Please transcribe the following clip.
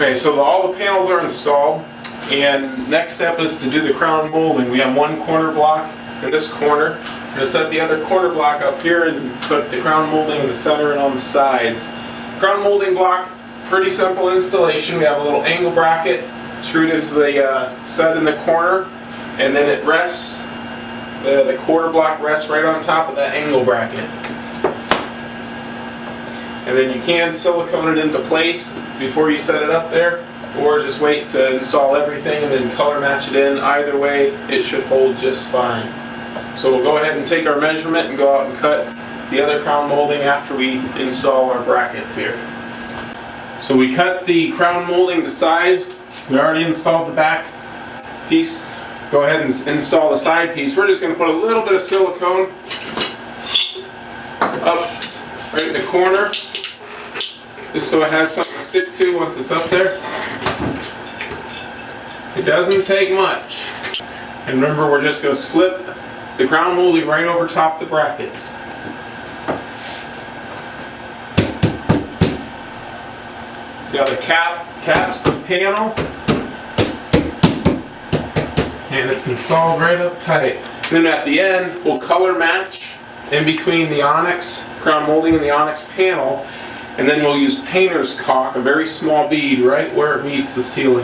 Okay, so all the panels are installed, and next step is to do the crown molding. We have one corner block in this corner. We're going to set the other corner block up here and put the crown molding in the center and on the sides. Crown molding block, pretty simple installation. We have a little angle bracket screwed into the stud in the corner, and then it rests, the quarter block rests right on top of that angle bracket. And then you can silicone it into place before you set it up there, or just wait to install everything and then color match it in. Either way, it should hold just fine. So we'll go ahead and take our measurement and go out and cut the other crown molding after we install our brackets here. So we cut the crown molding to size. We already installed the back piece. Go ahead and install the side piece. We're just going to put a little bit of silicone up right in the corner, just so it has something to stick to once it's up there. It doesn't take much. And remember, we're just going to slip the crown molding right over top the brackets. See how the caps the panel, and it's installed right up tight. Then at the end, we'll color match in between the Onyx crown molding and the Onyx panel, and then we'll use painter's caulk, a very small bead, right where it meets the ceiling.